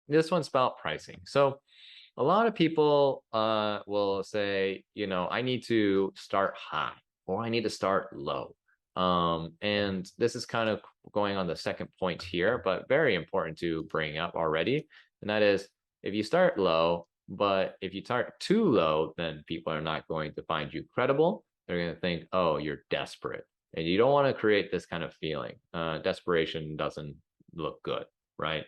this one's about pricing. So a lot of people will say, I need to start high or I need to start low. And this is kind of going on the second point here, but very important to bring up already. And that is if you start low, but if you start too low, then people are not going to find you credible. They're going to think, oh, you're desperate. And you don't want to create this kind of feeling. Desperation doesn't look good, right?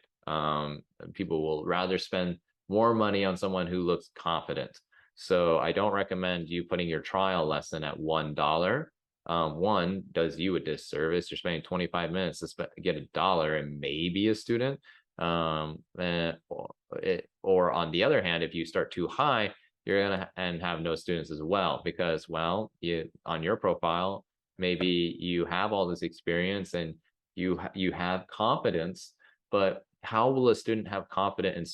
People will rather spend more money on someone who looks confident. So I don't recommend you putting your trial lesson at $1. One does you a disservice. You're spending 25 minutes to get $1 and maybe a student. Or on the other hand, if you start too high, you're gonna and have no students as well because, well, you on your profile maybe you have all this experience and you have confidence, but how will a student have confidence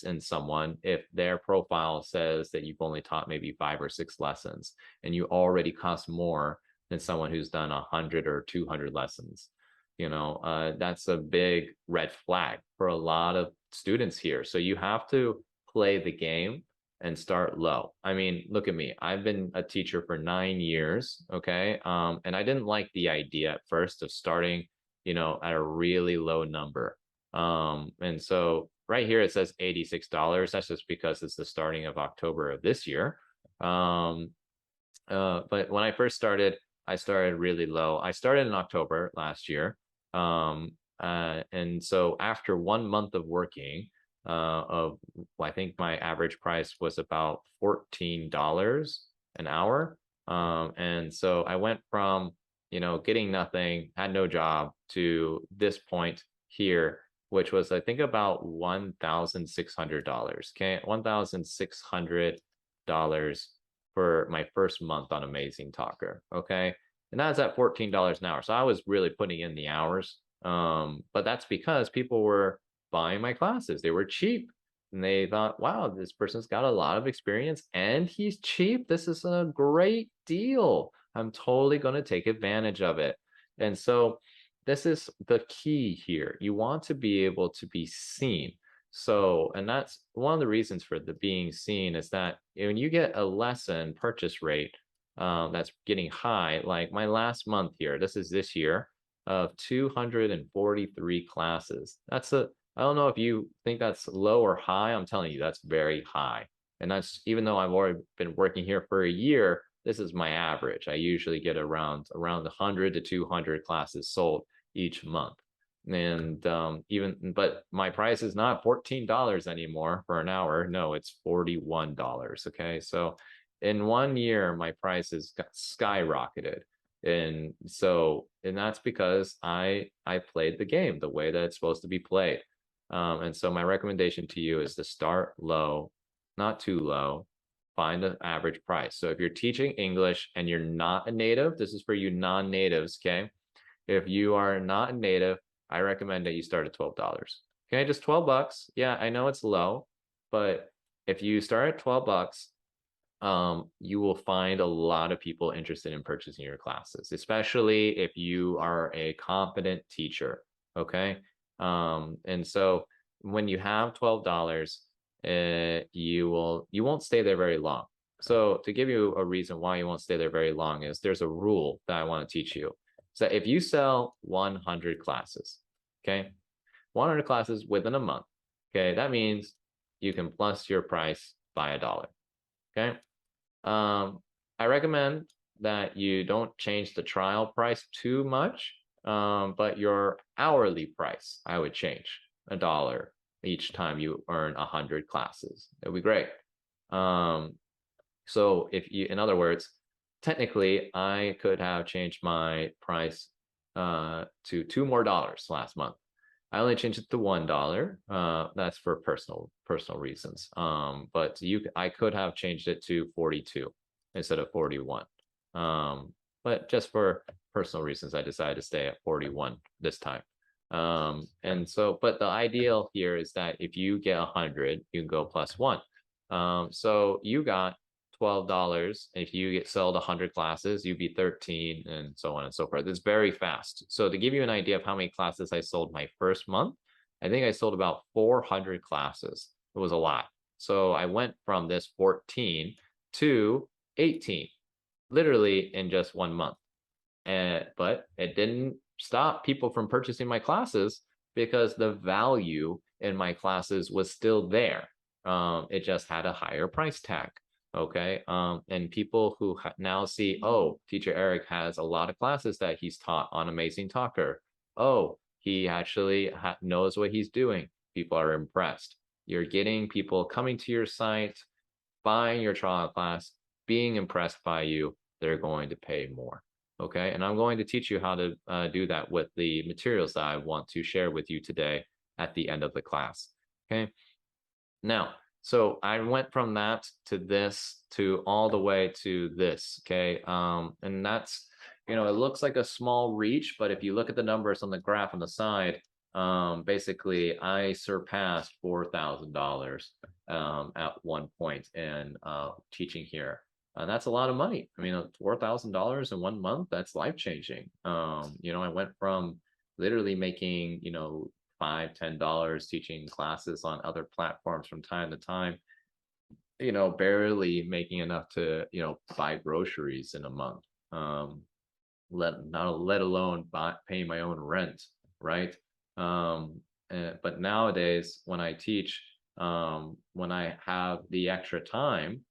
in someone if their profile says that you've only taught maybe 5 or 6 lessons and you already cost more than someone who's done 100 or 200 lessons? That's a big red flag for a lot of students here. So you have to play the game and start low. I mean, look at me. I've been a teacher for 9 years, okay? And I didn't like the idea at first of starting, at a really low number. And so right here it says $86. That's just because it's the starting of October of this year. But when I first started, I started really low. I started in October last year. And so after 1 month of working, I think my average price was about $14 an hour. And so I went from, getting nothing, had no job to this point here, which was, I think, about $1,600. Okay, $1,600 for my first month on Amazing Talker. Okay. And that's at $14 an hour. So I was really putting in the hours. But that's because people were buying my classes. They were cheap. And they thought, wow, this person's got a lot of experience and he's cheap. This is a great deal. I'm totally going to take advantage of it. And so this is the key here. You want to be able to be seen. So, and that's one of the reasons for the being seen is that when you get a lesson purchase rate that's getting high, like my last month here, this is this year, of 243 classes. I don't know if you think that's low or high. I'm telling you, that's very high. And that's even though I've already been working here for a year, this is my average. I usually get around 100 to 200 classes sold each month. And but my price is not $14 anymore for an hour. No, it's $41. Okay. So in 1 year, my price has skyrocketed. And that's because I played the game the way that it's supposed to be played. And so my recommendation to you is to start low, not too low, find an average price. So if you're teaching English and you're not a native, this is for you non-natives, okay? If you are not a native, I recommend that you start at $12. Okay, just $12. Yeah, I know it's low, but if you start at $12, you will find a lot of people interested in purchasing your classes, especially if you are a competent teacher. Okay. And so when you have $12, you won't stay there very long. So to give you a reason why you won't stay there very long is there's a rule that I want to teach you. So if you sell 100 classes, okay, 100 classes within a month, okay, that means you can plus your price by $1. Okay. I recommend that you don't change the trial price too much, but your hourly price, I would change $1 each time you earn 100 classes. It would be great. So in other words, technically, I could have changed my price to $2 more last month. I only changed it to $1. That's for personal reasons. But I could have changed it to 42 instead of 41. But just for personal reasons, I decided to stay at 41 this time. And so, but the ideal here is that if you get 100, you can go plus one. So you got $12. If you sold 100 classes, you'd be 13 and so on and so forth. It's very fast. So to give you an idea of how many classes I sold my first month, I think I sold about 400 classes. It was a lot. So I went from this 14 to 18, literally in just 1 month. But it didn't stop people from purchasing my classes because the value in my classes was still there. It just had a higher price tag. Okay. And people who now see, oh, Teacher Eric has a lot of classes that he's taught on Amazing Talker. Oh, he actually knows what he's doing. People are impressed. You're getting people coming to your site, buying your trial class, being impressed by you. They're going to pay more. Okay. And I'm going to teach you how to do that with the materials that I want to share with you today at the end of the class. Okay. Now, so I went from that to this to all the way to this. Okay. And that's, it looks like a small reach, but if you look at the numbers on the graph on the side, basically I surpassed $4,000 at one point in teaching here. And that's a lot of money. I mean, $4,000 in 1 month, that's life-changing. I went from literally making, $5-10 teaching classes on other platforms from time to time, barely making enough to, buy groceries in a month. Let alone paying my own rent, right? But nowadays, when I teach, when I have the extra time,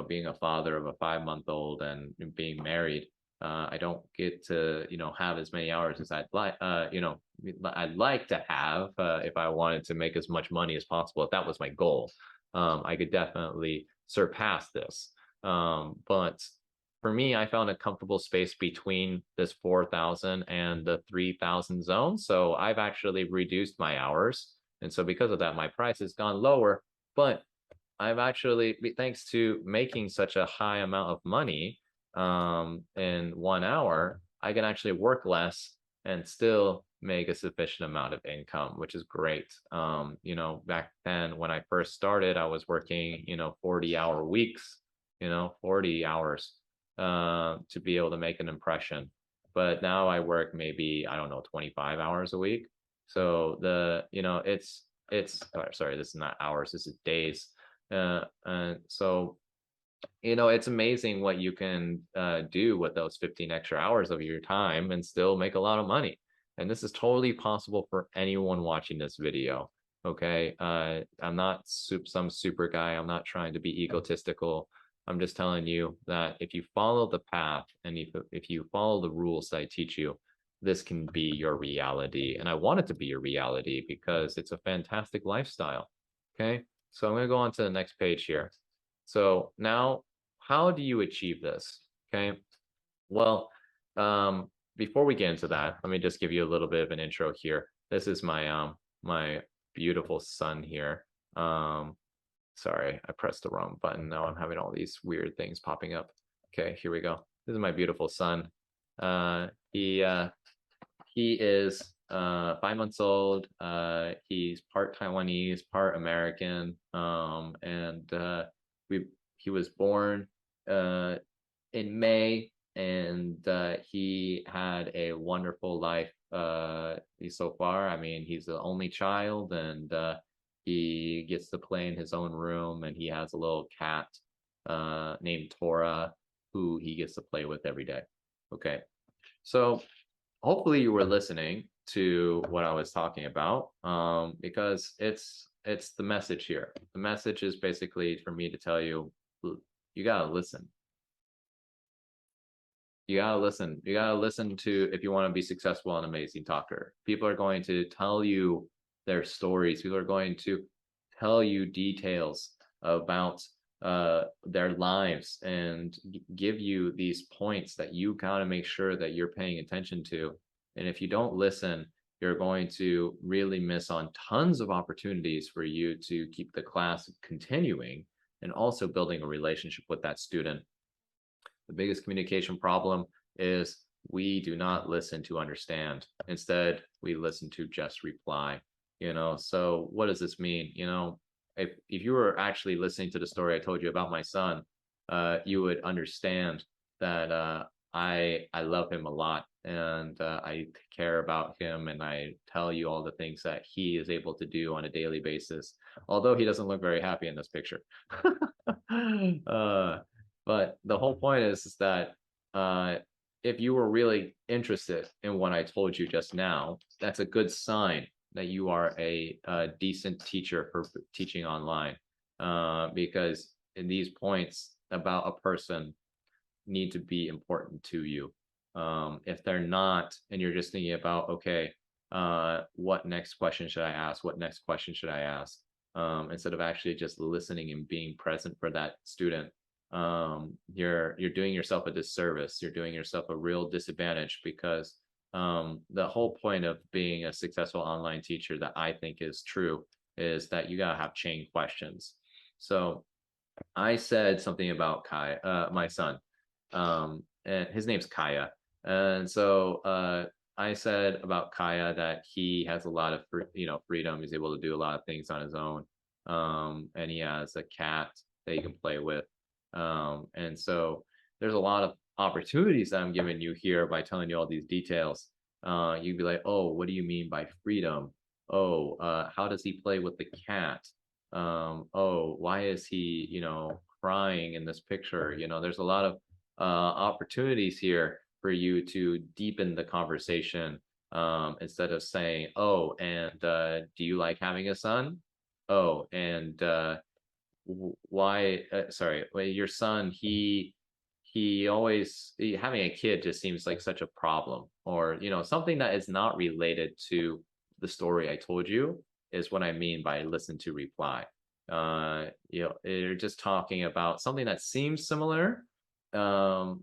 being a father of a 5-month-old and being married, I don't get to, have as many hours as I'd like, I'd like to have if I wanted to make as much money as possible. If that was my goal, I could definitely surpass this. But for me, I found a comfortable space between this 4,000 and the 3,000 zone. So I've actually reduced my hours. And so because of that, my price has gone lower. But I've actually, thanks to making such a high amount of money in 1 hour, I can actually work less and still make a sufficient amount of income, which is great. Back then when I first started, I was working, 40-hour weeks, 40 hours to be able to make an impression. But now I work maybe, I don't know, 25 hours a week. So it's sorry, this is not hours, this is days. So it's amazing what you can do with those 15 extra hours of your time and still make a lot of money. And this is totally possible for anyone watching this video. Okay. I'm not some super guy. I'm not trying to be egotistical. I'm just telling you that if you follow the path and if you follow the rules that I teach you, this can be your reality. And I want it to be your reality because it's a fantastic lifestyle. Okay. So I'm going to go on to the next page here. So now, how do you achieve this? Okay. Well, before we get into that, let me just give you a little bit of an intro here. This is my my beautiful son here. Sorry, I pressed the wrong button. Now I'm having all these weird things popping up. Okay, here we go. This is my beautiful son. He is 5 months old. He's part Taiwanese, part American, and he was born in May, and he had a wonderful life so far. I mean, he's the only child, and he gets to play in his own room, and he has a little cat named Tora, who he gets to play with every day. Okay, so hopefully you were listening to what I was talking about, because it's the message here. The message is basically for me to tell you, you gotta listen. You gotta listen. You gotta listen to, if you want to be successful on Amazing Talker. People are going to tell you their stories. People are going to tell you details about their lives and give you these points that you gotta make sure that you're paying attention to. And if you don't listen, you're going to really miss on tons of opportunities for you to keep the class continuing and also building a relationship with that student. The biggest communication problem is we do not listen to understand. Instead, we listen to just reply. So what does this mean? If you were actually listening to the story I told you about my son, you would understand that I love him a lot, and I care about him, and I tell you all the things that he is able to do on a daily basis. Although he doesn't look very happy in this picture. uh, but the whole point is that uh, if you were really interested in what I told you just now, that's a good sign that you are a decent teacher for teaching online. Because in these points about a person need to be important to you. If they're not, and you're just thinking about, okay, what next question should I ask? What next question should I ask? Instead of actually just listening and being present for that student, you're doing yourself a disservice. You're doing yourself a real disadvantage, because the whole point of being a successful online teacher that I think is true is that you gotta have chain questions. So I said something about Kai, my son, and his name's Kaya. And so I said about Kaya that he has a lot of freedom. He's able to do a lot of things on his own, and he has a cat that he can play with. And so there's a lot of opportunities that I'm giving you here by telling you all these details. You'd be like, oh, what do you mean by freedom? Oh, how does he play with the cat? Oh, why is he, crying in this picture? There's a lot of opportunities here for you to deepen the conversation, instead of saying, oh, and do you like having a son? Oh, and why, sorry, well, your son, having a kid just seems like such a problem, or something that is not related to the story I told you is what I mean by listen to reply. You're just talking about something that seems similar, but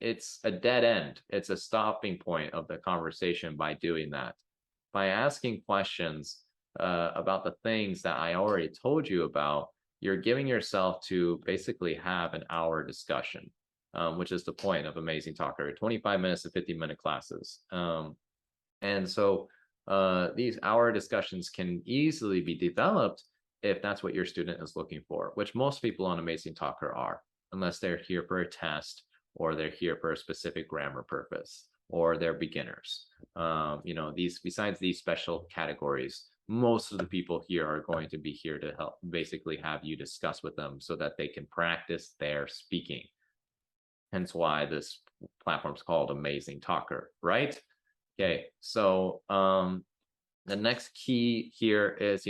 it's a dead end. It's a stopping point of the conversation by doing that. By asking questions about the things that I already told you about, you're giving yourself to basically have an hour discussion, which is the point of Amazing Talker, 25 minutes to 50-minute classes. And so these hour discussions can easily be developed if that's what your student is looking for, which most people on Amazing Talker are, unless they're here for a test, or they're here for a specific grammar purpose, or they're beginners. Besides these special categories, most of the people here are going to be here to help basically have you discuss with them so that they can practice their speaking. Hence why this platform is called Amazing Talker, right? Okay, so the next key here is,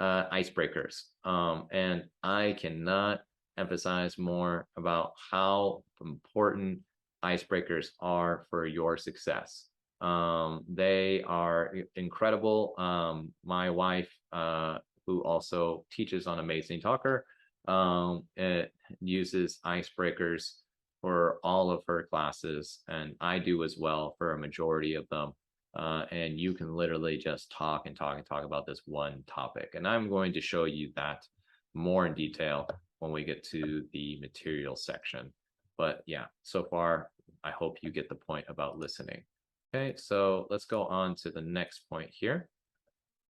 icebreakers. And I cannot emphasize more about how important icebreakers are for your success. They are incredible. My wife, who also teaches on Amazing Talker, it uses icebreakers for all of her classes, and I do as well for a majority of them. And you can literally just talk and talk and talk about this one topic. And I'm going to show you that more in detail when we get to the material section. But yeah, so far, I hope you get the point about listening. Okay, so let's go on to the next point here.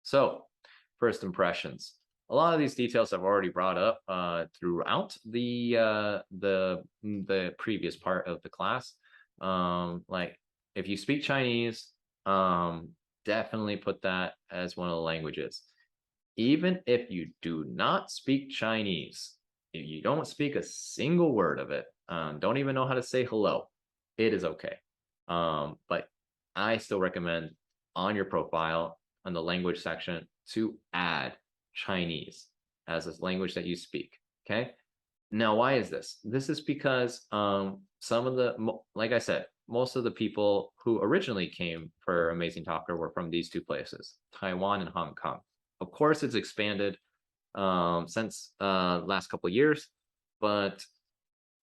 So first impressions. A lot of these details I've already brought up throughout the previous part of the class. Like if you speak Chinese, definitely put that as one of the languages. Even if you do not speak Chinese, if you don't speak a single word of it, don't even know how to say hello, it is okay. But I still recommend on your profile on the language section to add Chinese as a language that you speak. Okay. Now, why is this? This is because some of the, like I said, most of the people who originally came for Amazing Talker were from these two places, Taiwan and Hong Kong. Of course, it's expanded since last couple of years, but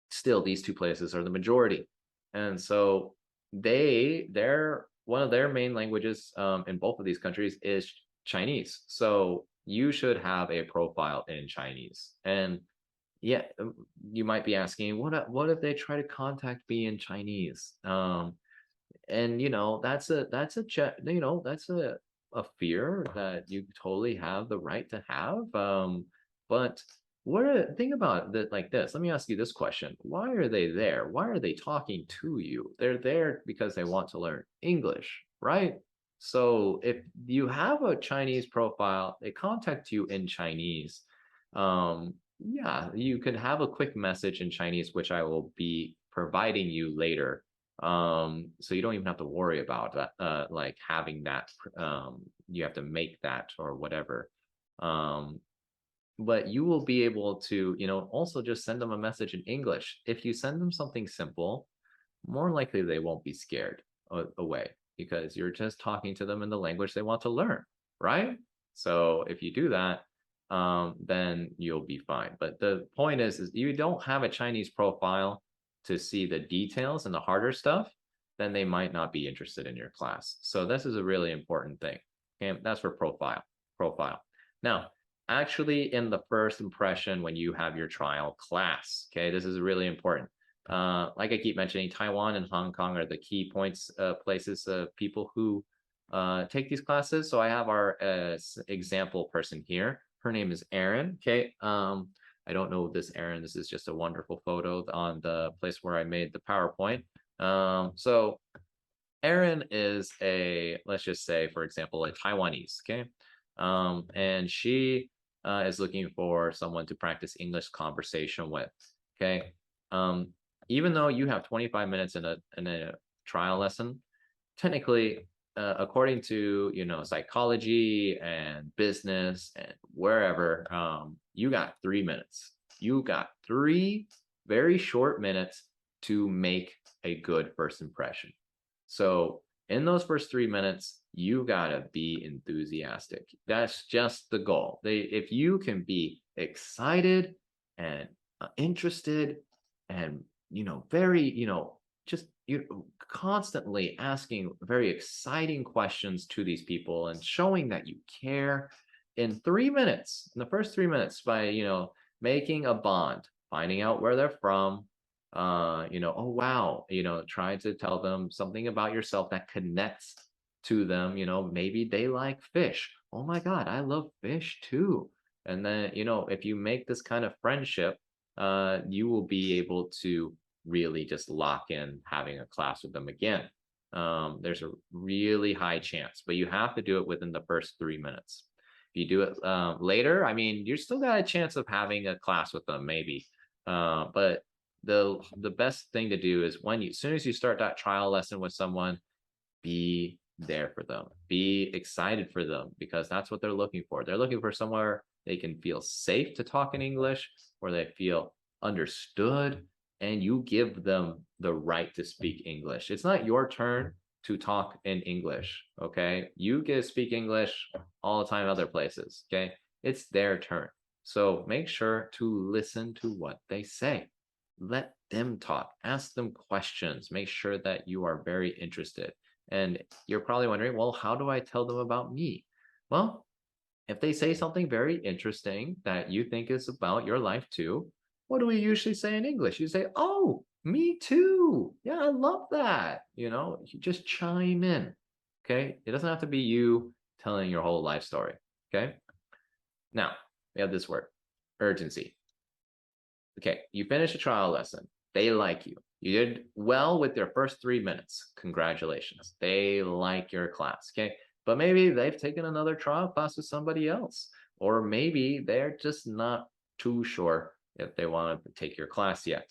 still these two places are the majority. And so they're one of their main languages in both of these countries is Chinese. So you should have a profile in Chinese. And yeah, you might be asking, what if they try to contact me in Chinese? And that's a fear that you totally have the right to have. But think about that like this. Let me ask you this question. Why are they there? Why are they talking to you? They're there because they want to learn English, right? So if you have a Chinese profile, they contact you in Chinese. Yeah, you can have a quick message in Chinese, which I will be providing you later. So you don't even have to worry about that, like having that, you have to make that or whatever. Um, but you will be able to, also just send them a message in English. If you send them something simple, more likely they won't be scared away because you're just talking to them in the language they want to learn, right? So if you do that, then you'll be fine. But the point is you don't have a Chinese profile to see the details and the harder stuff, then they might not be interested in your class. So this is a really important thing. Okay, that's for profile. Now, actually in the first impression when you have your trial class, okay, this is really important. Like I keep mentioning, Taiwan and Hong Kong are the key points, places of people who take these classes. So I have our example person here. Her name is Erin. Okay. I don't know this Erin. This is just a wonderful photo on the place where I made the PowerPoint. So Erin is let's just say, for example, a Taiwanese. Okay. And she is looking for someone to practice English conversation with. Okay. Even though you have 25 minutes in a trial lesson, technically, according to psychology and business and wherever, you got 3 minutes. You got 3 very short minutes to make a good first impression. So in those first 3 minutes, you gotta be enthusiastic. That's just the goal. If you can be excited and interested and very just you constantly asking very exciting questions to these people and showing that you care in 3 minutes, in the first 3 minutes, by making a bond, finding out where they're from, oh wow, trying to tell them something about yourself that connects to them. Maybe they like fish. Oh my god, I love fish too. And then if you make this kind of friendship, you will be able to really just lock in having a class with them again. There's a really high chance, but you have to do it within the first 3 minutes. If you do it later, I mean, you're still got a chance of having a class with them, maybe. But the best thing to do is as soon as you start that trial lesson with someone, be there for them, be excited for them, because that's what they're looking for. They're looking for somewhere they can feel safe to talk in English, where they feel understood, and you give them the right to speak English. It's not your turn to talk in English, okay? You get to speak English all the time other places, okay? It's their turn. So make sure to listen to what they say. Let them talk, ask them questions, make sure that you are very interested. And you're probably wondering, well, how do I tell them about me? Well, if they say something very interesting that you think is about your life too, what do we usually say in English? You say, oh, me too. Yeah, I love that. You just chime in. Okay. It doesn't have to be you telling your whole life story. Okay. Now, we have this word, urgency. Okay. You finish a trial lesson. They like you. You did well with their first 3 minutes. Congratulations. They like your class. Okay. But maybe they've taken another trial class with somebody else, or maybe they're just not too sure if they want to take your class yet.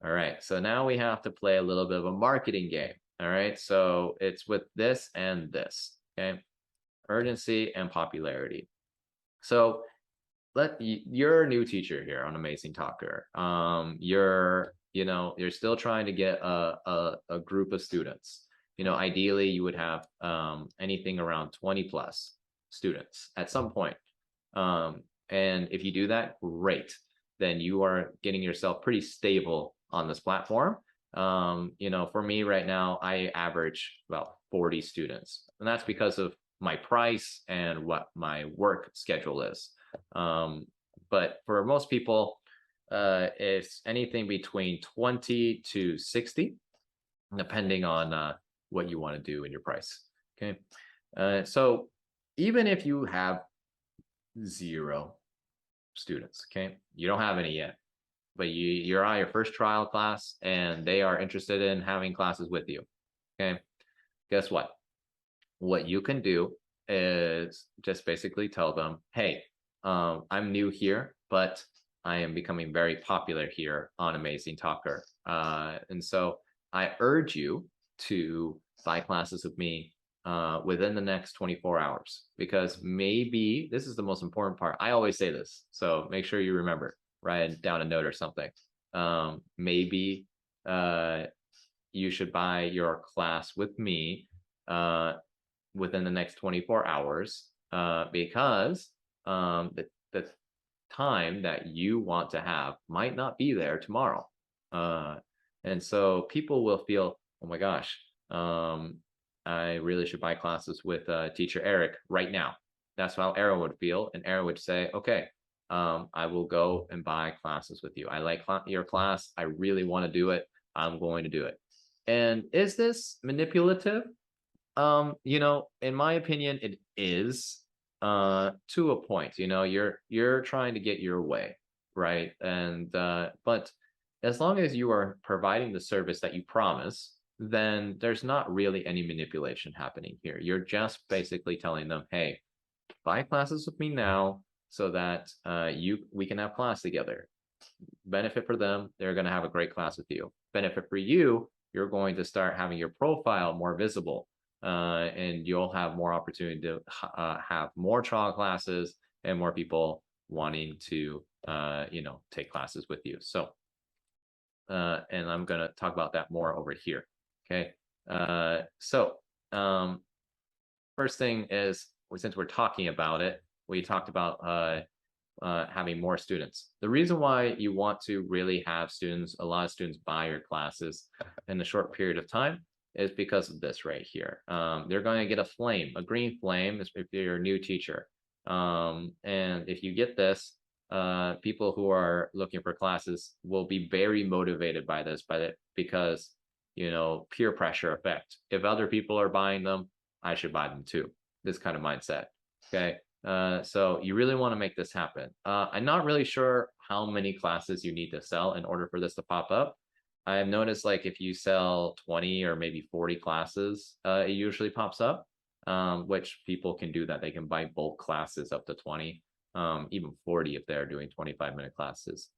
All right. So now we have to play a little bit of a marketing game. All right. So it's with this and this. Okay. Urgency and popularity. So you're a new teacher here on Amazing Talker. You're still trying to get a group of students. Ideally you would have anything around 20 plus students at some point. And if you do that, great. Then you are getting yourself pretty stable on this platform. For me right now, I average about 40 students, and that's because of my price and what my work schedule is. But for most people, it's anything between 20 to 60, depending on what you want to do in your price. Okay. So even if you have 0 students. Okay, you don't have any yet, but you're on your first trial class and they are interested in having classes with you. Okay, guess what you can do is just basically tell them, hey, I'm new here, but I am becoming very popular here on Amazing Talker. And so I urge you to buy classes with me within the next 24 hours, because maybe this is the most important part. I always say this, so make sure you remember, write down a note or something. Maybe you should buy your class with me within the next 24 hours because the time that you want to have might not be there tomorrow. And so people will feel, oh my gosh, I really should buy classes with teacher Eric right now. That's how Aaron would feel. And Aaron would say, okay, I will go and buy classes with you. I like your class. I really want to do it. I'm going to do it. And is this manipulative? In my opinion, it is to a point. You're trying to get your way, right? And but as long as you are providing the service that you promise, then there's not really any manipulation happening here. You're just basically telling them, hey, buy classes with me now so that we can have class together. Benefit for them, they're going to have a great class with you. Benefit for you, you're going to start having your profile more visible, and you'll have more opportunity to have more trial classes and more people wanting to take classes with you. So and I'm going to talk about that more over here. Okay, so first thing is, since we're talking about it, we talked about having more students. The reason why you want to really have a lot of students buy your classes in a short period of time is because of this right here. They're going to get a green flame if you're a new teacher. And if you get this, people who are looking for classes will be very motivated by this, because, peer pressure effect. If other people are buying them, I should buy them too. This kind of mindset. Okay. So you really want to make this happen. I'm not really sure how many classes you need to sell in order for this to pop up. I've noticed, like, if you sell 20 or maybe 40 classes, it usually pops up, which people can do that. They can buy bulk classes up to 20, even 40 if they're doing 25-minute classes.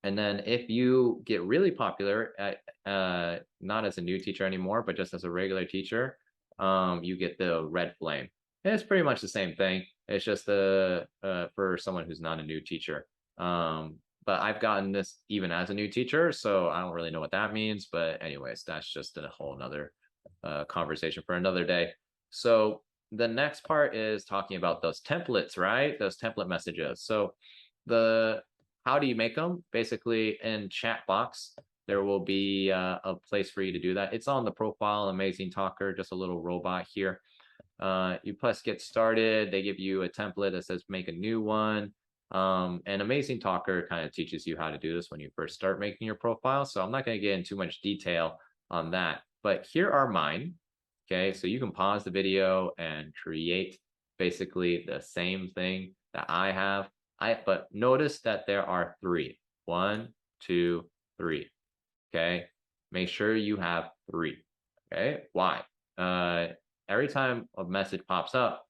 And then if you get really popular, not as a new teacher anymore, but just as a regular teacher, you get the red flame. And it's pretty much the same thing. It's just for someone who's not a new teacher. But I've gotten this even as a new teacher, so I don't really know what that means. But anyways, that's just a whole nother conversation for another day. So the next part is talking about those templates, right? Those template messages. So how do you make them? Basically, in chat box, there will be a place for you to do that. It's on the profile, Amazing Talker, just a little robot here. You press get started. They give you a template that says make a new one. And Amazing Talker kind of teaches you how to do this when you first start making your profile. So I'm not going to get into too much detail on that. But here are mine. Okay, so you can pause the video and create basically the same thing that I have. But notice that there are 3. 1, 2, 3. Okay, make sure you have 3. Okay, why? Every time a message pops up,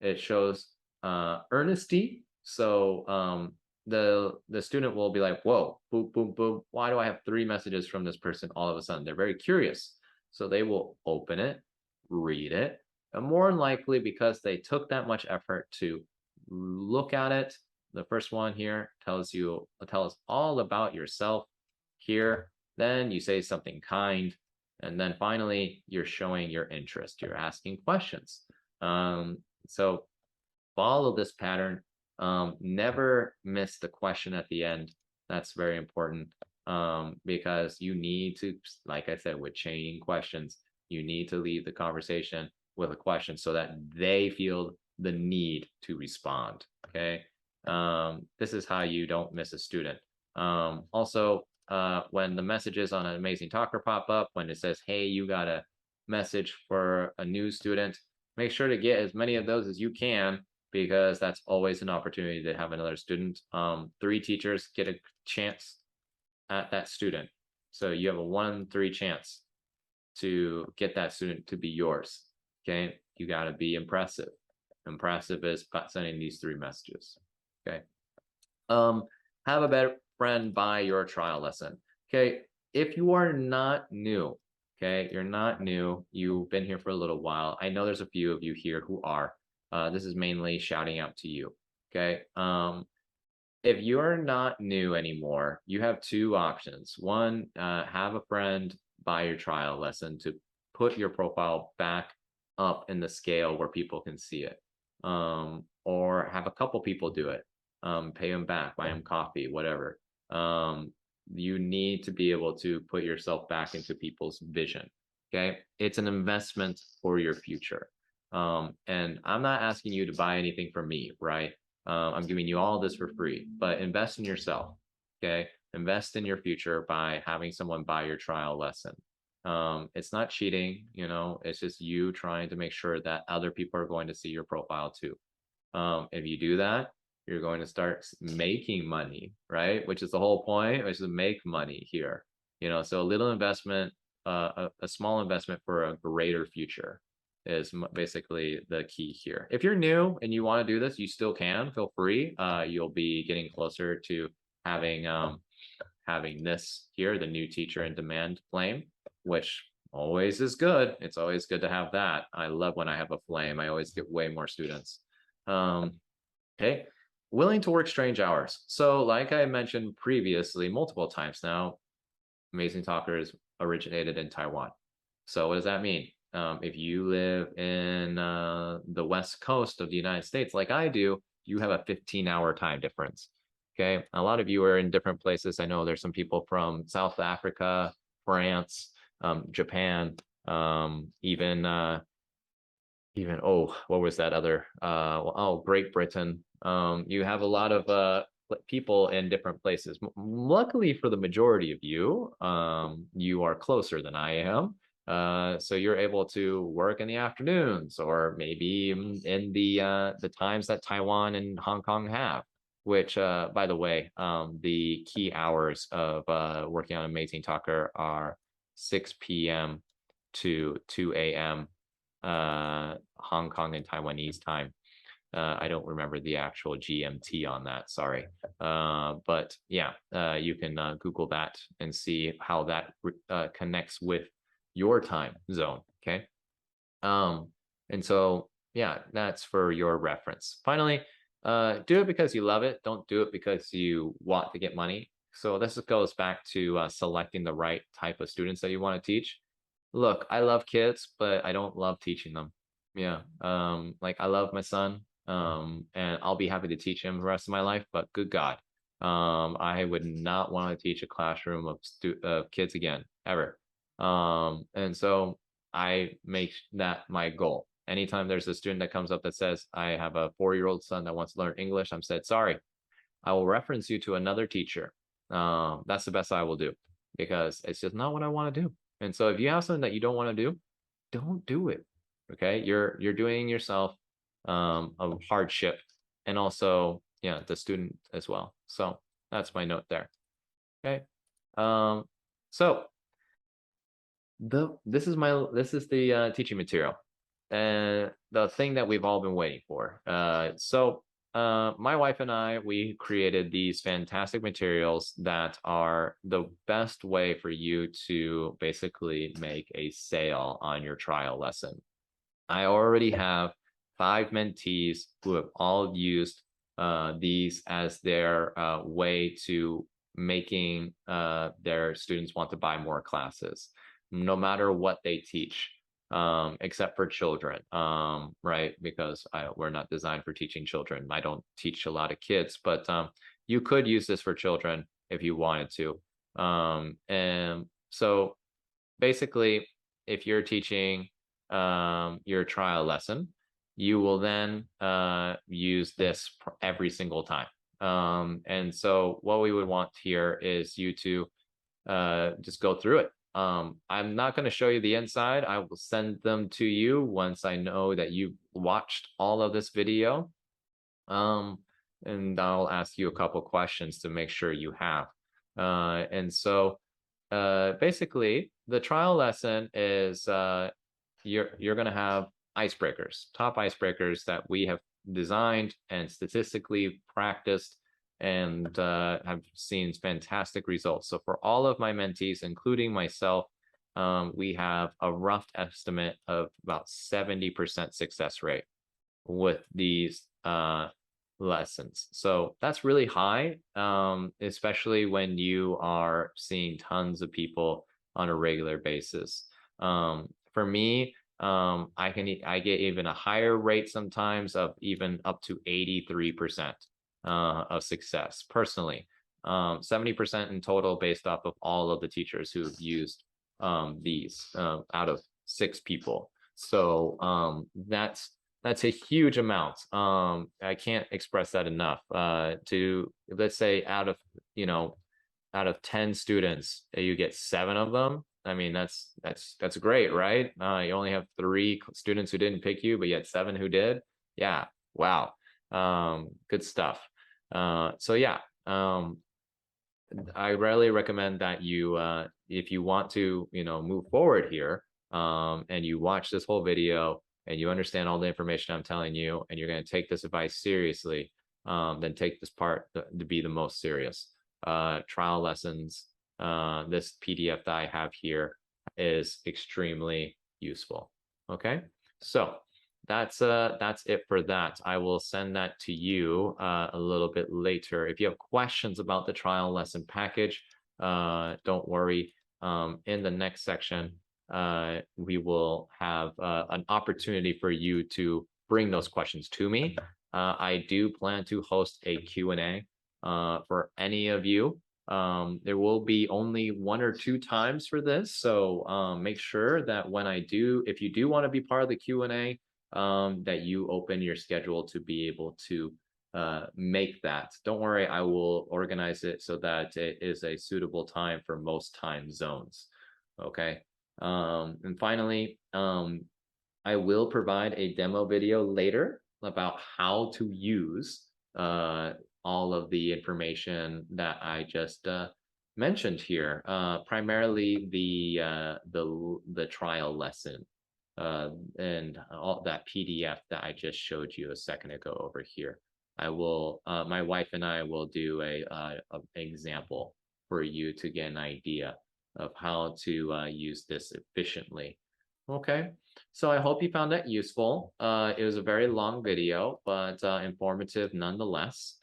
it shows earnesty. So the student will be like, whoa, boom, boom, boom. Why do I have 3 messages from this person all of a sudden? They're very curious. So they will open it, read it, and more than likely, because they took that much effort to look at it. The first one here tells us all about yourself here. Then you say something kind. And then finally, you're showing your interest. You're asking questions. So follow this pattern. Never miss the question at the end. That's very important, because you need to, like I said, with chaining questions, you need to leave the conversation with a question so that they feel the need to respond. Okay. This is how you don't miss a student. Also, when the messages on an Amazing Talker pop up, when it says, hey, you got a message for a new student, make sure to get as many of those as you can, because that's always an opportunity to have another student. 3 teachers get a chance at that student. So you have a 1-in-3 chance to get that student to be yours. Okay. You got to be impressive. Impressive is sending these 3 messages. Okay. Have a better friend buy your trial lesson. Okay. If you are not new, okay, you're not new, you've been here for a little while. I know there's a few of you here who are. This is mainly shouting out to you. Okay. If you're not new anymore, you have 2 options. One, have a friend buy your trial lesson to put your profile back up in the scale where people can see it. Or have a couple people do it. Pay them back, buy them coffee, whatever. You need to be able to put yourself back into people's vision. Okay. It's an investment for your future. And I'm not asking you to buy anything from me, right? I'm giving you all this for free, but invest in yourself. Okay. Invest in your future by having someone buy your trial lesson. It's not cheating, you know, it's just you trying to make sure that other people are going to see your profile too. If you do that, you're going to start making money, right? Which is the whole point, which is to make money here. You know, so a little investment, a small investment for a greater future is basically the key here. If you're new and you want to do this, you still can. Feel free. You'll be getting closer to having having this here, the new teacher in demand flame, which always is good. It's always good to have that. I love when I have a flame. I always get way more students. Okay, willing to work strange hours. So like I mentioned previously, multiple times now, Amazing Talkers originated in Taiwan. So what does that mean? If you live in the West Coast of the United States, like I do, you have a 15-hour time difference. Okay, a lot of you are in different places. I know there's some people from South Africa, France, Japan, even oh, what was that other? Oh, Great Britain. You have a lot of people in different places. Luckily for the majority of you, you are closer than I am. So you're able to work in the afternoons or maybe in the times that Taiwan and Hong Kong have, which by the way, the key hours of working on Amazing Talker are 6 p.m. to 2 a.m. Hong Kong and Taiwanese time. I don't remember the actual GMT on that, sorry. But yeah, you can Google that and see how that connects with your time zone, okay? And so, yeah, that's for your reference. Finally, do it because you love it. Don't do it because you want to get money. So this goes back to selecting the right type of students that you want to teach. Look, I love kids, but I don't love teaching them. Yeah. Like I love my son, and I'll be happy to teach him the rest of my life, but good God, I would not want to teach a classroom of kids again, ever. And so I make that my goal. Anytime there's a student that comes up that says, I have a 4-year-old son that wants to learn English, I'm said, sorry, I will reference you to another teacher. That's the best I will do because it's just not what I want to do. And so if you have something that you don't want to do, don't do it. Okay. You're doing yourself a hardship and also, yeah, the student as well. So that's my note there. Okay. So this is the teaching material and the thing that we've all been waiting for. My wife and I, we created these fantastic materials that are the best way for you to basically make a sale on your trial lesson. I already have 5 mentees who have all used these as their way to making their students want to buy more classes, no matter what they teach, except for children, right? Because we're not designed for teaching children. I don't teach a lot of kids, but you could use this for children if you wanted to. And so basically, if you're teaching your trial lesson, you will then use this every single time. And so what we would want here is you to just go through it. I'm not going to show you the inside. I will send them to you once I know that you've watched all of this video. And I'll ask you a couple questions to make sure you have. And so basically, the trial lesson is you're going to have icebreakers, top icebreakers that we have designed and statistically practiced and have seen fantastic results. So for all of my mentees, including myself, we have a rough estimate of about 70% success rate with these lessons. So that's really high, especially when you are seeing tons of people on a regular basis. For me, I get even a higher rate sometimes of even up to 83% of success personally. 70% in total based off of all of the teachers who have used these out of 6 people. So that's a huge amount. I can't express that enough. To let's say out of 10 students, you get 7 of them. I mean, that's great, right? You only have 3 students who didn't pick you, but you had 7 who did. Yeah, wow. Good stuff. So yeah, I really recommend that you, if you want to, move forward here, and you watch this whole video and you understand all the information I'm telling you, and you're going to take this advice seriously, then take this part to be the most serious. Trial lessons, this PDF that I have here is extremely useful. Okay, so that's it for that. I will send that to you a little bit later. If you have questions about the trial lesson package, don't worry. In the next section, we will have an opportunity for you to bring those questions to me. I do plan to host a Q&A for any of you. There will be only 1 or 2 times for this, so make sure that when if you do want to be part of the Q&A, that you open your schedule to be able to make that. Don't worry, I will organize it so that it is a suitable time for most time zones. Okay. And finally, I will provide a demo video later about how to use all of the information that I just mentioned here, primarily the trial lesson and all that PDF that I just showed you a second ago over here. I will, my wife and I will do a example for you to get an idea of how to use this efficiently. Okay, so I hope you found that useful. It was a very long video, but informative nonetheless.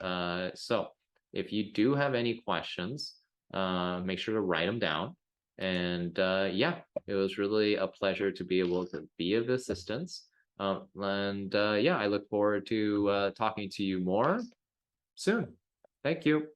So if you do have any questions, make sure to write them down. And yeah, it was really a pleasure to be able to be of assistance. And yeah, I look forward to talking to you more soon. Thank you.